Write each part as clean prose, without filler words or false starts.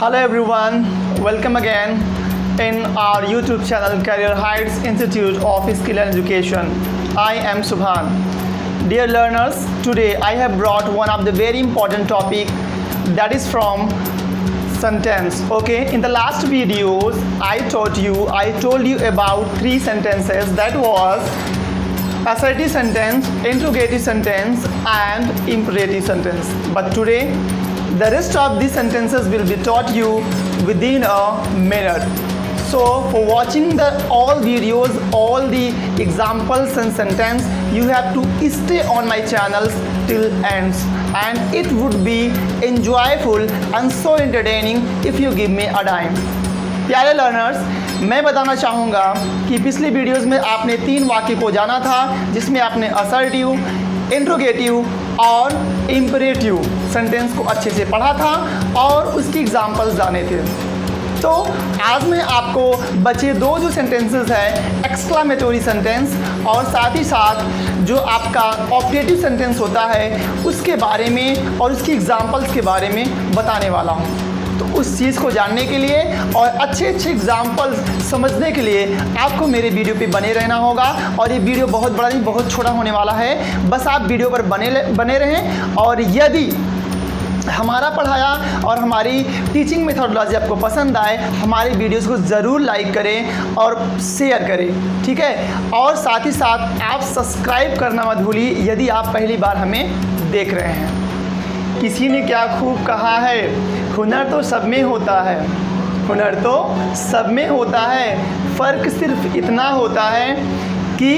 Hello everyone, welcome again in our YouTube channel Career Heights Institute of Skill and Education. I am Subhan. Dear learners, today I have brought one of the very important topic, that is from sentence. Okay, in the last videos I told you about three sentences, that was assertive sentence, interrogative sentence and imperative sentence. But today the rest of these sentences will be taught you within a minute. So for watching all videos, all the examples and sentence, you have to stay on my channels till ends, and it would be enjoyable and so entertaining if you give me a dime. प्यारे learners, मैं बताना चाहूँगा कि पिछली videos में आपने 3 वाक्य को जाना था, जिसमें आपने असर्टिव, इंट्रोगेटिव और इम्परेटिव सेंटेंस को अच्छे से पढ़ा था और उसकी एग्जांपल्स जाने थे। तो आज मैं आपको बचे दो जो सेंटेंसेस हैं, एक्सक्लामेटरी सेंटेंस और साथ ही साथ जो आपका ऑब्जेक्टिव सेंटेंस होता है, उसके बारे में और उसकी एग्जांपल्स के बारे में बताने वाला हूँ। तो उस चीज़ को जानने के लिए और अच्छे एग्जाम्पल्स समझने के लिए आपको मेरे वीडियो पे बने रहना होगा। और ये वीडियो बहुत बड़ा नहीं, बहुत छोटा होने वाला है, बस आप वीडियो पर बने रहें। और यदि हमारा पढ़ाया और हमारी टीचिंग मेथोडोलॉजी आपको पसंद आए, हमारे वीडियोस को ज़रूर लाइक करें और शेयर करें, ठीक है। और साथ ही साथ आप सब्सक्राइब करना मत भूलिए यदि आप पहली बार हमें देख रहे हैं। किसी ने क्या खूब कहा है, हुनर तो सब में होता है, हुनर तो सब में होता है, फ़र्क सिर्फ इतना होता है कि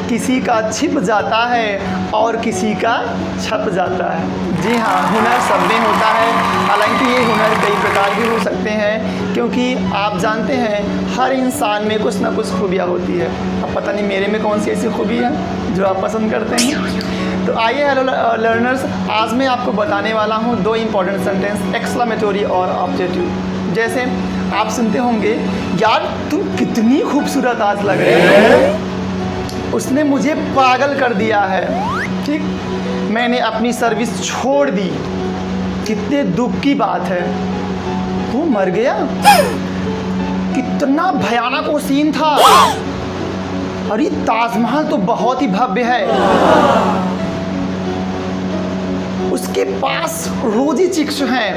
किसी का छिप जाता है और किसी का छप जाता है। जी हाँ, हुनर सब में होता है। हालांकि ये हुनर कई प्रकार के हो सकते हैं, क्योंकि आप जानते हैं हर इंसान में कुछ ना कुछ खूबियाँ होती है। अब पता नहीं मेरे में कौन सी ऐसी खूबी है जो आप पसंद करते हैं। तो आइए हेलो लर्नर्स, आज मैं आपको बताने वाला हूँ 2 इम्पॉर्टेंट सेंटेंस, एक्सक्लामेटरी और ऑब्जेक्टिव। जैसे आप सुनते होंगे, यार तुम कितनी खूबसूरत आज लग रहे हो, उसने मुझे पागल कर दिया है, ठीक, मैंने अपनी सर्विस छोड़ दी, कितने दुख की बात है, वो मर गया, कितना भयानक वो सीन था, अरे ताजमहल तो बहुत ही भव्य है, उसके पास रोजी चिक्स हैं।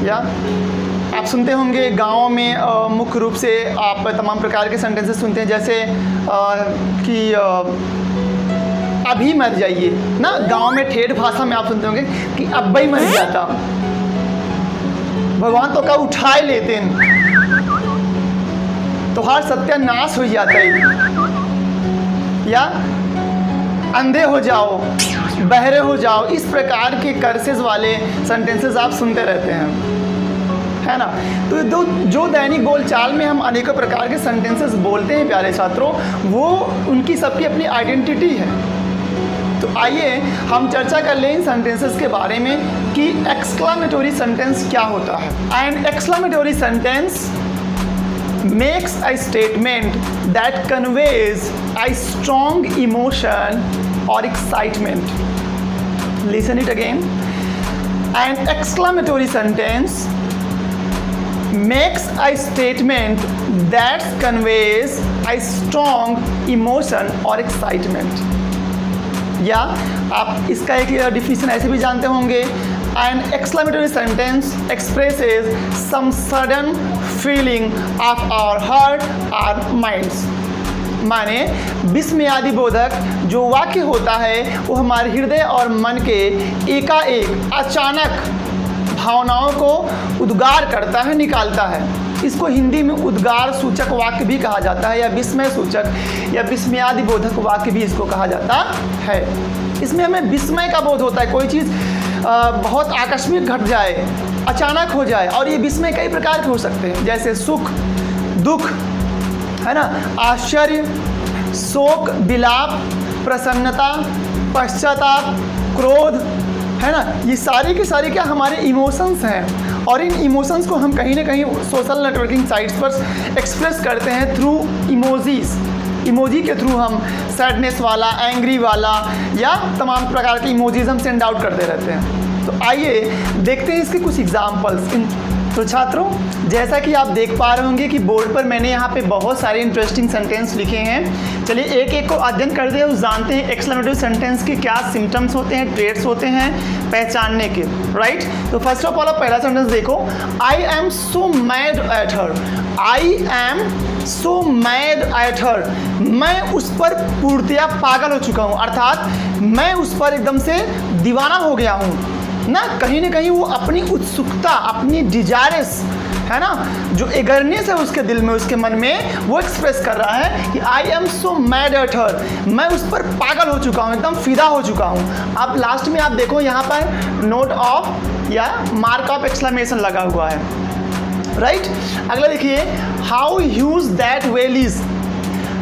या आप सुनते होंगे गाँव में मुख्य रूप से आप तमाम प्रकार के सेंटेंसेस सुनते हैं, जैसे कि अभी मर जाइए ना। गांव में ठेठ भाषा में आप सुनते होंगे कि अब ही मर जाता, भगवान तो का उठाए लेते तो हर सत्यानाश हो जाता है। या अंधे हो जाओ, बहरे हो जाओ, इस प्रकार के कर्सेस वाले सेंटेंसेस आप सुनते रहते हैं, है ना। तो जो दैनिक बोलचाल में हम अनेकों प्रकार के सेंटेंसेस बोलते हैं प्यारे छात्रों, वो उनकी सबकी अपनी आइडेंटिटी है। तो आइए हम चर्चा कर लें इन सेंटेंसेस के बारे में कि एक्सक्लामेटरी सेंटेंस क्या होता है। And exclamatory sentence makes a statement that conveys a strong emotion or excitement. Listen it again. An exclamatory sentence makes a statement that conveys a strong emotion or excitement. या आप इसका एक definition ऐसे भी जानते होंगे, an exclamatory sentence expresses some sudden feeling of our heart or minds. माने विस्मयादि बोधक जो वाक्य होता है वो हमारे हृदय और मन के एकाएक अचानक भावनाओं को उद्गार करता है, निकालता है। इसको हिंदी में उद्गार सूचक वाक्य भी कहा जाता है, या विस्मय सूचक या विस्मयादि बोधक वाक्य भी इसको कहा जाता है। इसमें हमें विस्मय का बोध होता है, कोई चीज़ बहुत आकस्मिक घट जाए, अचानक हो जाए, और ये विस्मय कई प्रकार के हो सकते हैं, जैसे सुख, दुख, है ना, आश्चर्य, शोक, विलाप, प्रसन्नता, पश्चाताप, क्रोध, है ना। ये सारे के सारे क्या हमारे इमोशंस हैं, और इन इमोशंस को हम कहीं ना कहीं सोशल नेटवर्किंग साइट्स पर एक्सप्रेस करते हैं थ्रू इमोजीज। इमोजी के थ्रू हम सैडनेस वाला, एंग्री वाला या तमाम प्रकार के इमोजीज हम सेंड आउट करते रहते हैं। तो आइए देखते हैं इसके कुछ एग्जाम्पल्स, इन तो छात्रों, जैसा कि आप देख पा रहे होंगे कि बोर्ड पर मैंने यहाँ पे बहुत सारे इंटरेस्टिंग सेंटेंस लिखे हैं। चलिए एक एक को अध्ययन करते हैं, जानते हैं एक्सक्लेमेटरी सेंटेंस के क्या सिम्टम्स होते हैं, ट्रेड्स होते हैं पहचानने के, राइट। तो फर्स्ट ऑफ ऑल पहला सेंटेंस देखो, I am so mad at her. I am so mad at her, मैं उस पर पूर्णतया पागल हो चुका हूँ, अर्थात मैं उस पर एकदम से दीवाना हो गया हूँ ना। कहीं वो अपनी उत्सुकता, अपनी डिजायरस है ना, जो एगरनेस है उसके दिल में, उसके मन में, वो एक्सप्रेस कर रहा है कि I am so mad at her, मैं उस पर पागल हो चुका हूँ, एकदम फिदा हो चुका हूँ। अब लास्ट में आप देखो यहाँ पर नोट ऑफ या मार्क ऑफ एक्सक्लेमेशन लगा हुआ है, राइट। अगला देखिए, how huge that well is.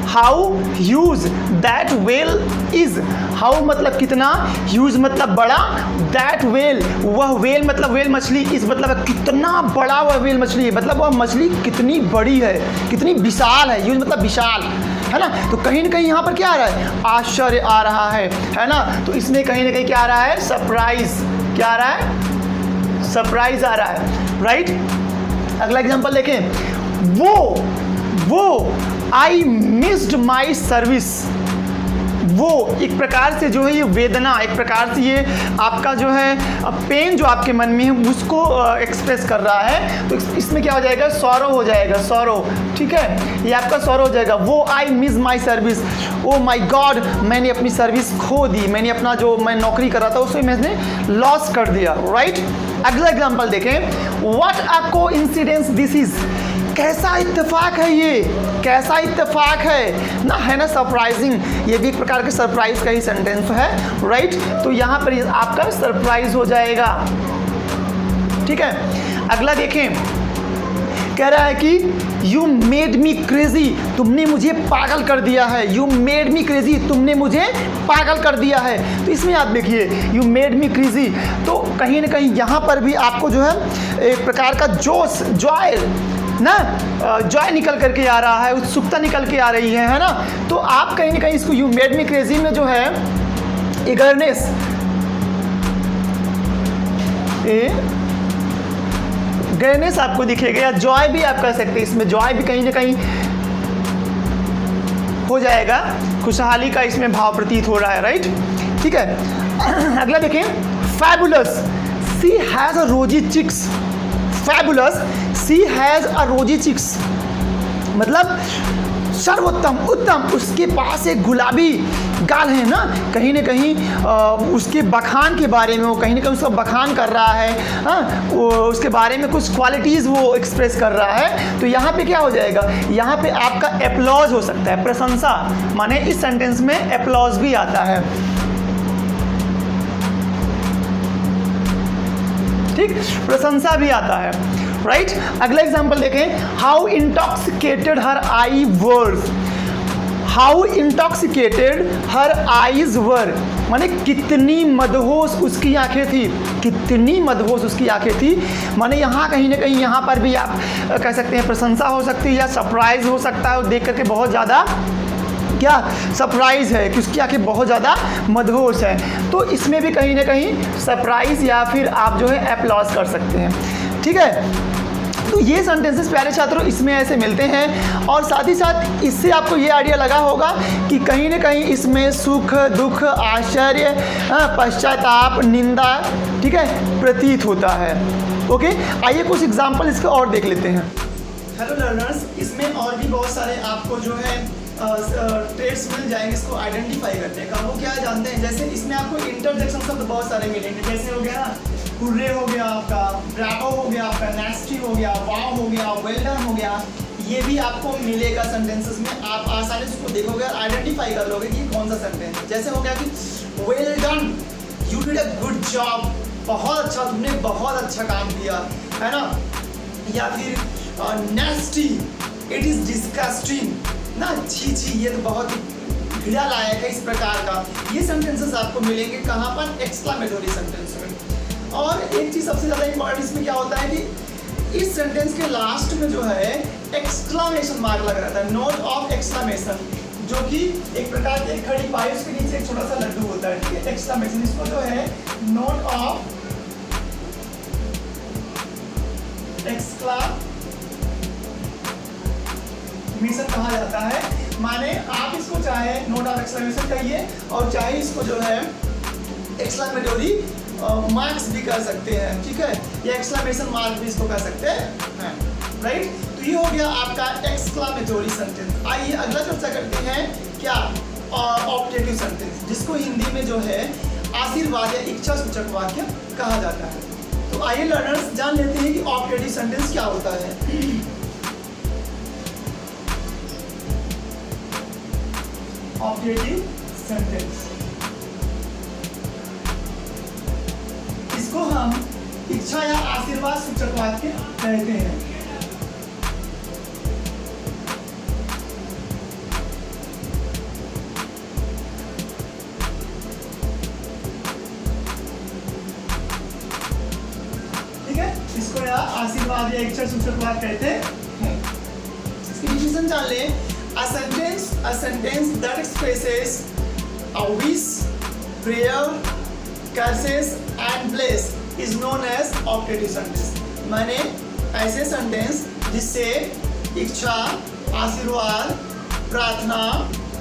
How huge that well is, how मतलब कितना, ह्यूज मतलब बड़ा, दैट वेल वह वेल मतलब वेल मछली, इस मतलब कितना बड़ा वह वेल मछली है, मतलब वह मछली कितनी बड़ी है, कितनी विशाल है। ह्यूज मतलब विशाल, है ना। तो कहीं ना कहीं यहाँ पर क्या आ रहा है, आश्चर्य आ रहा है ना। तो इसमें कहीं ना कहीं क्या आ रहा है, सरप्राइज, क्या आ रहा है, सरप्राइज आ रहा है, राइट। अगला एग्जांपल देखें, वो आई मिस्ड माई सर्विस। वो एक प्रकार से जो है ये वेदना, एक प्रकार से ये आपका जो है पेन जो आपके मन में है उसको एक्सप्रेस कर रहा है। तो इसमें क्या हो जाएगा, सॉरो हो जाएगा, सॉरो, ठीक है, ये आपका सॉरो हो जाएगा। वो I miss my service, oh my God, मैंने अपनी सर्विस खो दी, मैंने अपना जो मैं नौकरी कर रहा था उसे मैंने लॉस कर दिया, राइट। अगला एग्जाम्पल देखें, what a coincidence this is. कैसा इत्तेफाक है ये, कैसा इत्तेफाक है ना, है ना, सरप्राइजिंग। ये भी एक प्रकार के सरप्राइज का ही सेंटेंस है, राइट। तो यहाँ पर आपका सरप्राइज हो जाएगा, ठीक है। अगला देखें, कह रहा है कि यू मेड मी क्रेजी, तुमने मुझे पागल कर दिया है। यू मेड मी क्रेजी, तुमने मुझे पागल कर दिया है। तो इसमें आप देखिए, यू मेड मी क्रेजी, तो कहीं ना कहीं यहाँ पर भी आपको जो है एक प्रकार का जोश, जॉय ना, जॉय निकल करके आ रहा है, उत्सुकता निकल के आ रही है ना। तो आप कहीं ना कहीं इसको यू मेड मी क्रेजी में जो है ईगरनेस, गैरनेस आपको दिखेगा, या जॉय भी आप कह सकते हैं, इसमें जॉय भी कहीं ना कहीं हो जाएगा, खुशहाली का इसमें भाव प्रतीत हो रहा है, राइट, ठीक है। अगला देखें, fabulous, she has a rosy cheeks. Fabulous, she has a rosy cheeks मतलब सर्वोत्तम, उत्तम, उसके पास एक गुलाबी गाल है ना। कहीं ना कहीं उसके बखान के बारे में, वो कहीं ना कहीं उसका बखान कर रहा है, हाँ, उसके बारे में कुछ क्वालिटीज़ वो एक्सप्रेस कर रहा है। तो यहाँ पे क्या हो जाएगा, यहाँ पे आपका एप्लॉज हो सकता है, प्रशंसा, माने इस सेंटेंस में एप्लॉज भी आता है, ठीक, प्रशंसा भी आता है, राइट। अगला एग्जांपल देखें, how intoxicated her eyes were. How intoxicated her eyes were, माने कितनी मदहोश उसकी आंखें थी, कितनी मदहोश उसकी आंखें थी। माने यहाँ कहीं ना कहीं यहाँ पर भी आप कह सकते हैं प्रशंसा हो सकती है, या सरप्राइज हो सकता है, और देख करके बहुत ज़्यादा क्या सरप्राइज है कि उसकी आंखें बहुत ज़्यादा मदहोश है। तो इसमें भी कहीं ना कहीं सरप्राइज या फिर आप जो है एप्लॉज कर सकते हैं, ठीक है। तो ये सेंटेंसेस प्यारे छात्रों इसमें ऐसे मिलते हैं, और साथ ही साथ इससे आपको ये आइडिया लगा होगा कि कहीं ना कहीं इसमें सुख, दुख, आश्चर्य, पश्चाताप, निंदा, ठीक है, प्रतीत होता है। ओके, आइए कुछ एग्जाम्पल इसके और देख लेते हैं। हेलो लर्नर्स, इसमें और भी बहुत सारे आपको जो है ट्रेड्स मिल जाएंगे इसको आइडेंटिफाई करने का। वो क्या जानते हैं, जैसे इसमें आपको इंटरजेक्शन शब्द बहुत सारे मिलेंगे, जैसे हो गया हुर्रे हो गया आपका, ब्रावो हो गया आपका, नेस्टी हो गया, वाव हो गया, वेल डन हो गया। ये भी आपको मिलेगा सेंटेंसेस में, आप आसानी से उसको देखोगे और आइडेंटिफाई कर लोगे कि कौन सा सेंटेंस है। जैसे हो गया कि well done, you did a good job, बहुत अच्छा, तुमने बहुत अच्छा काम किया, है ना। या फिर नेस्टी, इट इज़ डिस्गस्टिंग ना, छी छी, ये तो बहुत घृणा लायक है, इस प्रकार का ये सेंटेंसेस आपको मिलेंगे कहाँ पर, एक्सक्लामेटरी सेंटेंस में। और एक चीज़ सबसे ज़्यादा इंपॉर्टेंट इसमें क्या होता है कि इस सेंटेंस के लास्ट में जो है एक्सक्लामेशन मार्क लग रहा था, नोट ऑफ एक्सक्लामेशन, जो कि एक प्रकार की एक खड़ी पाई, उसके नीचे एक छोटा सा लड्डू होता है, ठीक है, एक्सक्लामेशन, इसको जो है नोट ऑफ एक्सक्लामेशन कहा जाता है। माने आप इसको चाहे नोट ऑफ एक्सक्लेमेशन कहिए और चाहे इसको जो है एक्सक्लेमेटरी मार्क्स भी कर सकते हैं, ठीक है, या एक्सक्लेमेशन मार्क भी इसको कर सकते हैं, राइट। तो ये हो गया आपका एक्सक्लेमेटरी सेंटेंस। आइए अगला चर्चा करते हैं क्या, ऑप्टेटिव सेंटेंस, जिसको हिंदी में जो है आशीर्वाद या इच्छा सूचक वाक्य कहा जाता है। तो आइए लर्नर्स जान लेते हैं कि ऑप्टेटिव सेंटेंस क्या होता है। ऑप्टेटिव सेंटेंस, इसको हम इच्छा या आशीर्वाद सूचक वाक्य कहते हैं। ठीक है, इसको या आशीर्वाद या इच्छा सूचक वाक्य कहते हैं। इसकी डिफिनेशन जान लें। A sentence that expresses a wish, prayer, curses and bless is known as optative sentence। माने ऐसे सेंटेंस जिससे इच्छा, आशीर्वाद, प्रार्थना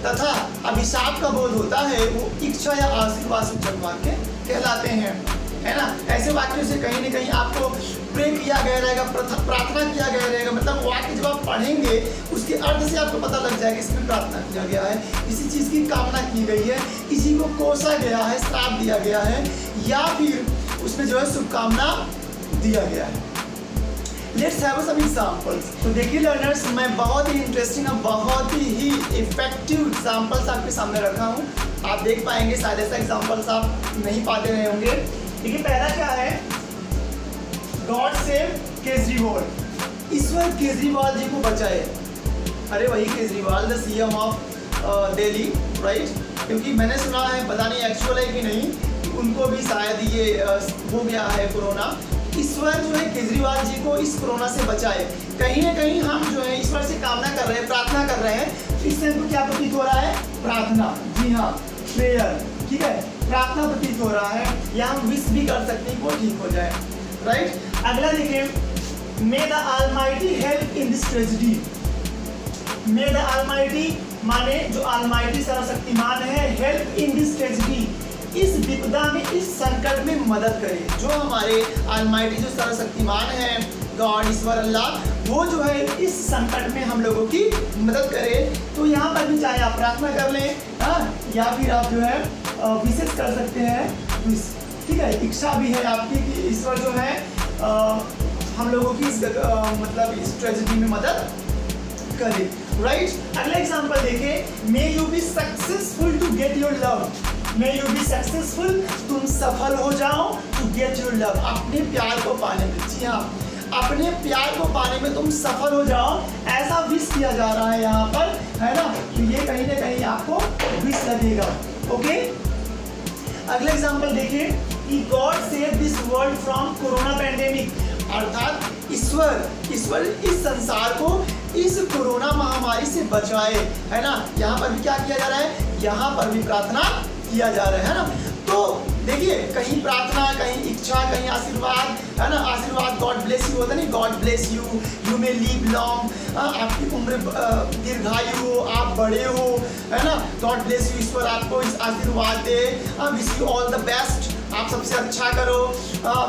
तथा अभिशाप का बोध होता है वो इच्छा या आशीर्वाद सूचक वाक्य कहलाते हैं, है ना। ऐसे वाक्यों से कहीं न कहीं आपको प्रे किया गया रहेगा, प्रार्थना किया गया रहेगा, मतलब वाक्य जब आप पढ़ेंगे उसके अर्थ से आपको पता लग जाएगा इसमें प्रार्थना किया गया है, किसी चीज़ की कामना की गई है, किसी को कोसा गया है, श्राप दिया गया है, या फिर उसमें जो है शुभकामना दिया गया है। Let's have some examples. तो देखिए लर्नर्स, मैं बहुत ही इंटरेस्टिंग और बहुत ही इफेक्टिव एग्जांपल्स आपके सामने रखा हूँ। आप देख पाएंगे, शायद ऐसा एग्जांपल्स आप नहीं पाते रहे होंगे। देखिए पहला क्या है, गॉड सेव केजरीवाल, ईश्वर केजरीवाल जी को बचाए। अरे वही Kejriwal, the CM of Delhi, right. क्योंकि मैंने सुना है, पता नहीं एक्चुअल है कि नहीं, कि उनको भी शायद ये हो गया है कोरोना। ईश्वर जो है केजरीवाल जी को इस कोरोना से बचाए। कहीं ना कहीं हम जो है ईश्वर से कामना कर रहे हैं, प्रार्थना कर रहे हैं, इससे हमको क्या प्रतीत हो रहा है, प्रार्थना, जी हाँ, प्रेयर, ठीक है, प्रार्थना प्रतीत हो रहा है, या हम विश भी कर सकते हैं वो ठीक हो जाए, राइट। अगला देखिए, मे the almighty help in this tragedy. May the almighty माने जो ऑलमाइटी सर्वशक्तिमान है, हेल्प इन दिस ट्रेजेडी, इस विपदा में, इस संकट में मदद करे। जो हमारे ऑलमाइटी जो सर्वशक्तिमान है, गॉड, ईश्वर, अल्लाह, वो जो है इस संकट में हम लोगों की मदद करे। तो यहाँ पर भी चाहे आप प्रार्थना कर लें, हाँ, या फिर आप जो है विशेष कर सकते हैं, ठीक है, इच्छा भी है आपकी कि ईश्वर जो है हम लोगों की मतलब इस ट्रेजेडी में मदद करे, राइट। अगला एग्जांपल देखिए, may you be successful to get your love. May you be successful, तुम सफल हो जाओ, टू गेट योर लव, अपने प्यार को पाने में, जी हाँ, अपने प्यार को पाने में तुम सफल हो जाओ, ऐसा विश किया जा रहा है यहाँ पर, है ना। तो ये कहीं ना कहीं आपको विश लगेगा, ओके। अगला एग्जांपल देखिए, कि God save this world from corona pandemic, अर्थात ईश्वर इस संसार को इस कोरोना महामारी से बचाए, है ना। यहाँ पर भी क्या किया जा रहा है, यहाँ पर भी प्रार्थना किया जा रहा है ना। तो देखिए, कहीं प्रार्थना, कहीं इच्छा, कहीं आशीर्वाद, है ना। आशीर्वाद गॉड ब्लेस यू होता नहीं, God bless you, you may live long, आपकी उम्र दीर्घायु हो, आप बड़े हो, है ना। गॉड ब्लेस यू, ईश्वर आपको इस आशीर्वाद दे, wish you all the best, आप सबसे अच्छा करो,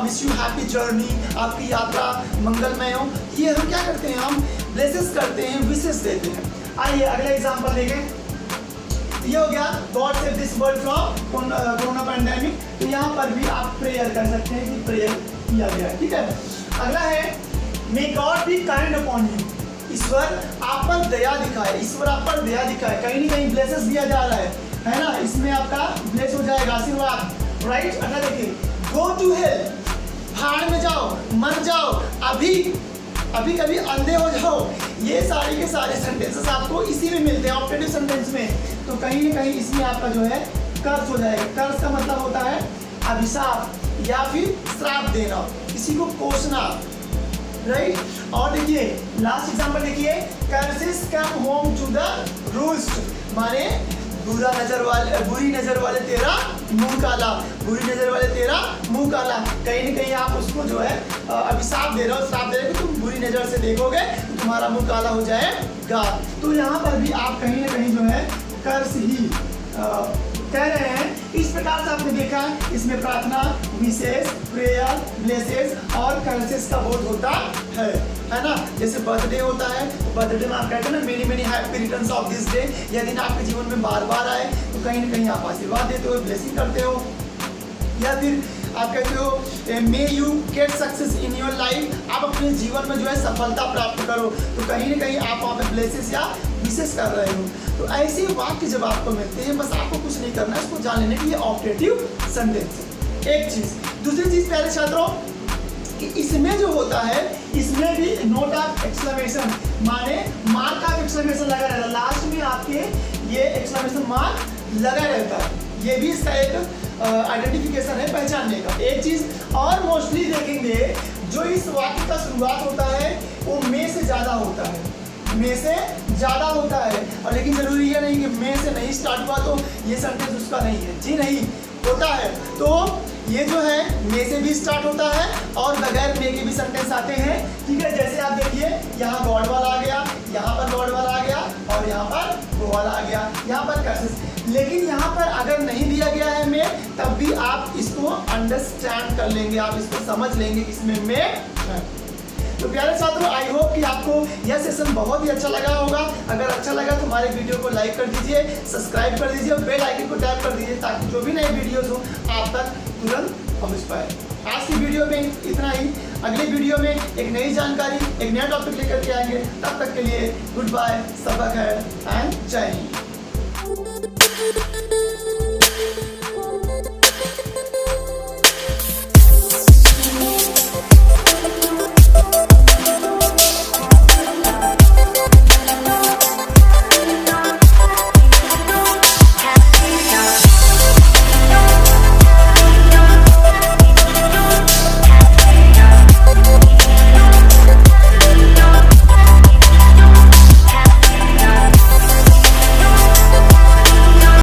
विश यू हैप्पी जर्नी, आपकी यात्रा मंगलमय हो। ये हम क्या करते हैं, हम ब्लेसेस करते हैं, विशेष देते हैं। आइए अगला एग्जांपल देखें। ये हो गया, God save this world from corona pandemic. तो यहाँ पर भी आप प्रेयर कर सकते हैं कि प्रेयर किया गया है, ठीक है। अगला है, may God be kind upon you, ईश्वर आप पर दया दिखाए, ईश्वर आप पर दया दिखाए। कहीं ना कहीं ब्लेसेस दिया जा रहा है ना, इसमें आपका ब्लेस हो जाएगा, आशीर्वाद, राइट। अगला देखिए, गो टू हेल, भाड़ में जाओ, मर जाओ, अभी कभी अंधे हो जाओ। ये सारे के सारे सेंटेंसेस आपको इसी में मिलते हैं, ऑप्टेटिव सेंटेंस में। तो कहीं ना कहीं इसमें आपका जो है कर्स हो जाएगा। कर्स का मतलब होता है अभिशाप या फिर श्राप देना, किसी को कोसना, राइट। और देखिए लास्ट एग्जांपल देखिए, curses come home to the roost, माने बुरी नजर वाले तेरा मुंह काला, बुरी नजर वाले तेरा मुंह काला। कहीं ना कहीं आप उसको जो है अभिशाप दे रहे हो, श्राप दे रहे हो कि तुम नज़र से देखोगे तो तुम्हारा मुंह काला हो जाएगा। तो यहाँ पर भी आप कहीं ना कहीं जो है कर्स ही कह रहे हैं। इस प्रकार से आपने देखा इसमें प्रार्थना, विशेष, प्रेयर, ब्लेसेस और कर्सेस का बोध होता है ना। जैसे बर्थडे होता है, बर्थडे में आप कहते हैं ना many many happy returns of this day. यह दिन आपके जीवन में बार बार आए तो कहीं ना कहीं आप आशीर्वाद देते हो, ब्लेसिंग करते हो। या फिर आप कहते हो may you get success in your life, आप अपने जीवन में जो है सफलता प्राप्त करो, तो कहीं ना कहीं आप वहाँ पे ब्लेसेस या विशेष कर रहे हो। तो ऐसे वाक्य जब आपको मिलते हैं, बस आपको कुछ नहीं करना है, इसको जान लेने की ये ऑपरेटिव सेंटेंस एक चीज़। दूसरी चीज़ प्यारे छात्रों कि इसमें जो होता है इसमें भी नोट ऑफ एक्सक्लेमेशन माने मार्क ऑफ एक्सक्लेमेशन लगा रहता है। लास्ट में आपके ये एक्सक्लेमेशन मार्क लगा रहता है। ये भी इसका एक आइडेंटिफिकेशन है, पहचानने का। एक चीज़ और मोस्टली देखेंगे जो इस वाक्य का शुरुआत होता है वो मे से ज़्यादा होता है, मे से ज़्यादा होता है। और लेकिन ज़रूरी ये नहीं कि मे से नहीं स्टार्ट हुआ तो ये सेंटेंस उसका नहीं है, जी नहीं होता है। तो ये जो है मे से भी स्टार्ट होता है और बगैर मे के भी सेंटेंस आते हैं, ठीक है। जैसे आप देखिए यहाँ गॉड वाला आ गया, यहाँ पर गॉड वाला आ गया और यहाँ पर वो वाला आ गया, यहाँ पर कर्सेस। लेकिन यहाँ पर अगर नहीं दिया गया है मे, तब भी आप इसको अंडरस्टैंड कर लेंगे, आप इसको समझ लेंगे इसमें मे है। तो प्यारे छात्रों, आई होप कि आपको यह सेशन बहुत ही अच्छा लगा होगा। अगर अच्छा लगा तो हमारे वीडियो को लाइक कर दीजिए, सब्सक्राइब कर दीजिए और बेल आइकन को टैप कर दीजिए ताकि जो भी नए वीडियोस हो आप तक तुरंत पहुंच पाए। आज की वीडियो में इतना ही। अगले वीडियो में एक नई जानकारी, एक नया टॉपिक लेकर के आएंगे। तब तक के लिए गुड बाय, सबक है एंड जय हिंद।